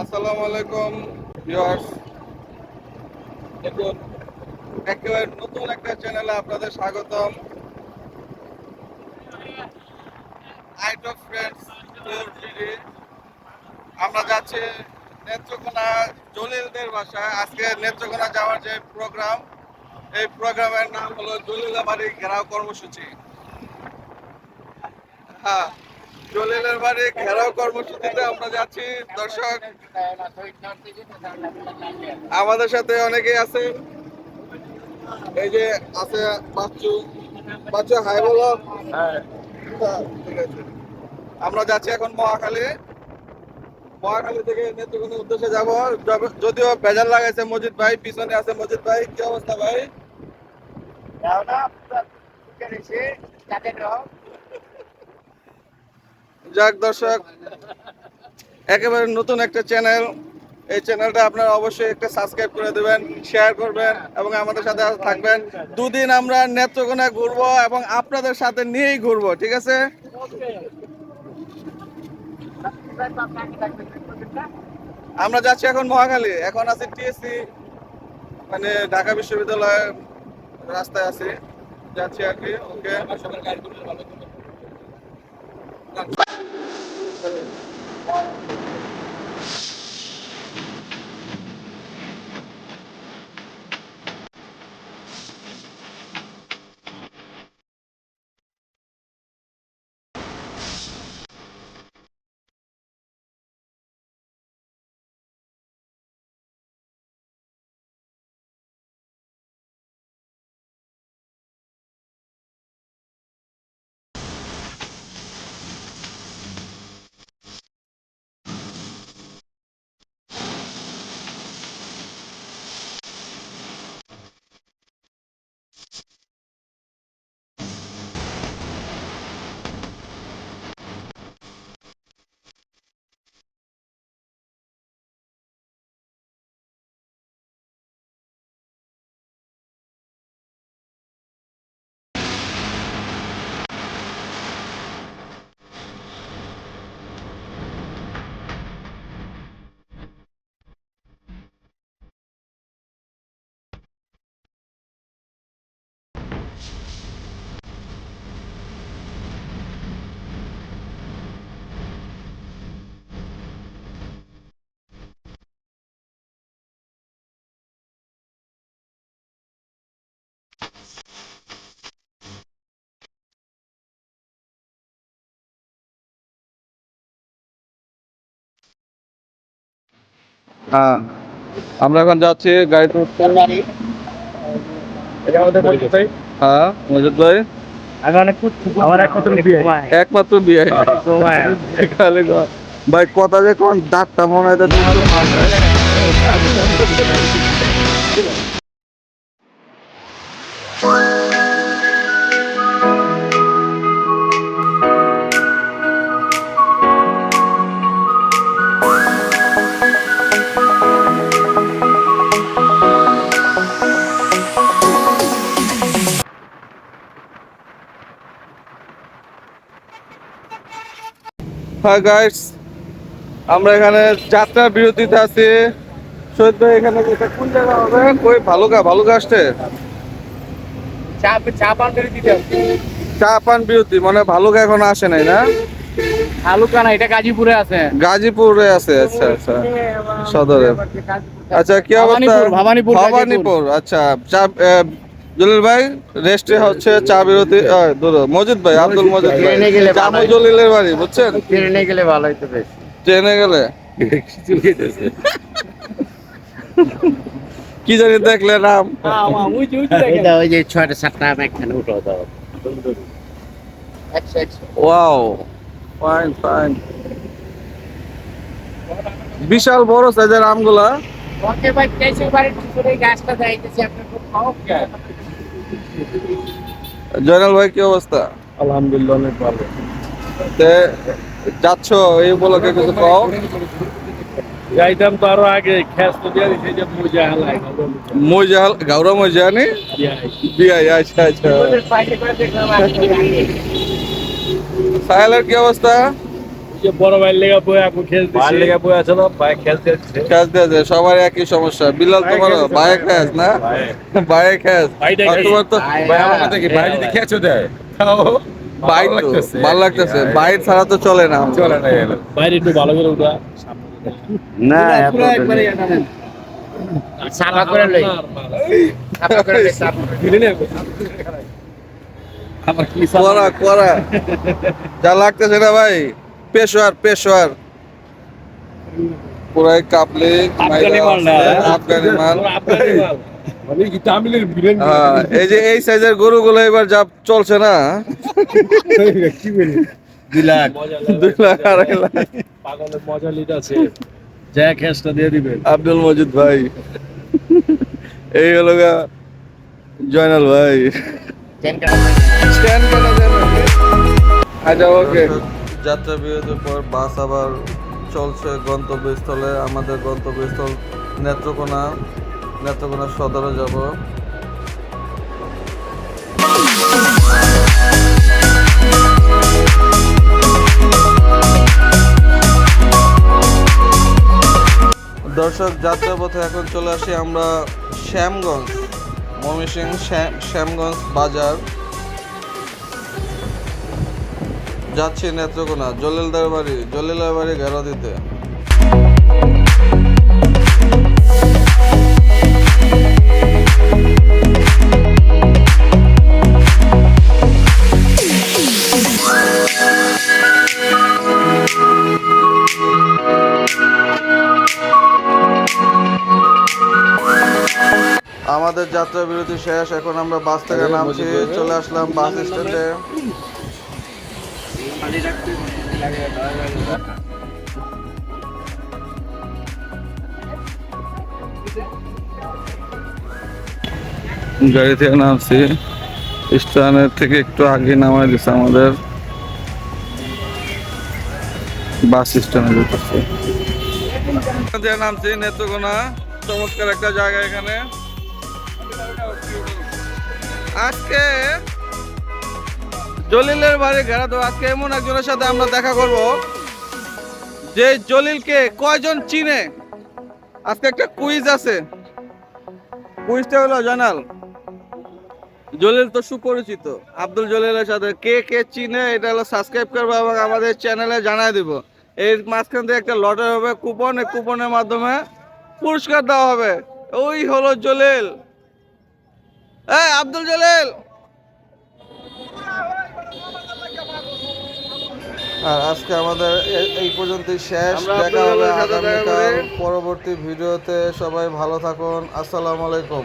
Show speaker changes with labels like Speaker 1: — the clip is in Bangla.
Speaker 1: আসসালামু আলাইকুম ভিউয়ার্স। দেখুন, একেবারে নতুন একটা চ্যানেলে আপনাদের স্বাগতম। আইট অফ ফ্রেন্ডস ট্যুর ভিডি। আমরা যাচ্ছি নেত্রকোনা জলিলদের বাসায়। আজকে নেত্রকোনা যাওয়ার যে প্রোগ্রাম, এই প্রোগ্রামের নাম হলো জলিলের বাড়ি ঘেরাও কর্মসূচি। হ্যাঁ, জলিলের বাড়ি ঘেরাও কর্মসূচিতে আমরা যাচ্ছি। দর্শক, আমাদের সাথে অনেকেই আছে। এই যে আছে বাচ্চু। বাচ্চু, হাই বলো। হ্যাঁ, ঠিক আছে। আমরা যাচ্ছি এখন মহাখালী। মহাখালী থেকে নেত্রকোনার উদ্দেশ্যে যাব। যদিও বেজার লাগাইছে মজিদ ভাই, পিছনে আছে মজিদ ভাই। কি অবস্থা ভাই? যাক দর্শক, একেবারে নতুন একটা চ্যানেল। এই চ্যানেলটা আপনারা অবশ্যই একটা সাবস্ক্রাইব করে দেবেন, শেয়ার করবেন এবং আমাদের সাথে থাকবেন। দুদিন আমরা নেত্রকোনা ঘুরবো এবং আপনাদের সাথে নিয়েই ঘুরবো, ঠিক আছে? আমরা যাচ্ছি এখন মহাখালী। এখন আছি টিএসসি, মানে ঢাকা বিশ্ববিদ্যালয়ের রাস্তায় আছি, যাচ্ছি আর কি। ওকে, হ্যাঁ, আমরা এখন যাচ্ছি গাড়িতে উঠতে। হ্যাঁ মজিদ ভাই, একমাত্র বিয়ে ভাই। কথা যে কোন দাঁতটা মনে হয় হ্যাঁ গাইস, আমরা এখানে যাত্রার বিরতিতে আছি। শহীদ ভাই, এখানে এটা কোন জায়গা হবে? কই ভালুকা আসছে। চা পান বিরতি মানে ভালুকা এখন আসে নাই না?
Speaker 2: ভালুকা না, এটা গাজীপুরে আছে।
Speaker 1: গাজীপুরে আছে, আচ্ছা আচ্ছা, সদরে। আচ্ছা, কি অবস্থা? ভবানীপুর। আচ্ছা, চা জলিল ভাই রেস্টে হচ্ছে চা বিরতি। মজিদ ভাই, আব্দুল মজিদ ভাই, জামু জলিলের বাড়ি, বুঝছেন?
Speaker 2: ট্রেনে গেলে ভালো হইতো বেশ।
Speaker 1: ট্রেনে গেলে কি জানি দেখলে নাম।
Speaker 2: ওই যে 6টা 7টা একখানে উঠো দাও।
Speaker 1: Wow, fine fine. বিশাল বড় সাইজের আমগুলা।
Speaker 2: ওকে ভাই, কেসে বাড়ি পিছনে গাছটা যাইতেছে, আপনি খুব খাও।
Speaker 1: জয়নাল ভাই, কি অবস্থা?
Speaker 3: আলহামদুলিল্লাহ, অনেক ভালো।
Speaker 1: তে যাচ্ছ, এই উপলক্ষে কিছু কও।
Speaker 3: যাইতাম তো আরো আগে, খ্যাস তো দিয়ে দিছে যে মুজা হালাই
Speaker 1: মইজাল গাউরা মইজানি বিআই। আচ্ছা আচ্ছা। সাহেলের কি অবস্থা?
Speaker 3: যে বড় ভাইয়ের লেগা বই আপু খেলতেছে
Speaker 4: ভাইয়ের লেগে বই আছে না, ভাই খেলতে যাচ্ছে।
Speaker 1: খেলতে আছে সবার একই সমস্যা। বিলাল তোমারও বাইক খ্যাস না? বাইক খ্যাস।
Speaker 3: ভাইটা
Speaker 1: আর
Speaker 3: খেয়েছে।
Speaker 1: তোমার তো
Speaker 4: ভাই আমার কথা কি, ভাই যদি খেয়েছো দেয় তাও
Speaker 1: বাইক তো ভালো লাগতেছে, বাইক ছাড়া তো চলে না।
Speaker 4: চলে না গেল।
Speaker 3: বাইরে একটু ভালো করে উঠা
Speaker 4: না
Speaker 2: পুরো একবারে এটা নেন। সাফা করে লই সাফা করে লই সাফা করে।
Speaker 3: আমার কি
Speaker 1: করা করা যা লাগতেছে না ভাই, পেশোয়ার পেশোয়ার পুরাই কাপলি
Speaker 3: আফগানি মাল না
Speaker 1: আফগানি মাল।
Speaker 3: আফগানি মাল মানে কি তামিলের ভিলেন
Speaker 1: হ্যাঁ, এই যে এই সাইজের গরুগুলো এবার যা চলছে না,
Speaker 3: কি বলি
Speaker 4: 2 লাখ
Speaker 1: 2 লাখ 2.5 লাখ।
Speaker 3: পাগলের মজা লিট আছে যা ক্যাশটা দিয়ে দিবেন
Speaker 1: আব্দুল মজিদ ভাই, এই হলো গা জয়নাল ভাই।
Speaker 2: চেন কাটা।
Speaker 1: স্ট্যান্ড করা যাবে। আচ্ছা ওকে। যাত্রা বিরতির পর বাস আবার চলছে গন্তব্যস্থলে। আমাদের গন্তব্যস্থল নেত্রকোনা। নেত্রকোনা সদরে যাব। দর্শক, যাত্রাপথে এখন চলে আসি আমরা শ্যামগঞ্জ, ময়মনসিংহ শ্যামগঞ্জ বাজার। যাচ্ছি নেত্রকোনা জলিলদার বাড়ি ঘেরা দিতে। আমাদের যাত্রা বিরতি শেষ, এখন আমরা বাস থেকে নামছি, চলে আসলাম বাস স্ট্যান্ডে। গাড়ি থেকে নামছি, স্ট্যান্ডের থেকে একটু আগে নামাই দিচ্ছে আমাদের, বাস স্ট্যান্ডে যেতেছে। নামছি নেত্রকোনা, চমৎকার একটা জায়গা এখানে। আজকে জলিলের বাড়ি ঘেরা তো। আজকে এমন একজনের সাথে আমরা দেখা করব যে জলিলকে কয়জন চিনে। আজকে একটা কুইজ আছে। কুইজটা হলো জানাল, জলিল তো সুপরিচিত, আব্দুল জলিলের সাথে কে কে চিনে এটা হলো সাবস্ক্রাইব করবো এবং আমাদের চ্যানেলে জানাই দিব। এর মাঝখান থেকে একটা লটারি হবে, কুপন, এই কুপনের মাধ্যমে পুরস্কার দেওয়া হবে। ওই হলো জলিল, এই আব্দুল জলিল। আর আজকে আমাদের এই পর্যন্তই শেষ। দেখা হবে আগামীকাল পরবর্তী ভিডিওতে। সবাই ভালো থাকুন। আসসালামু আলাইকুম।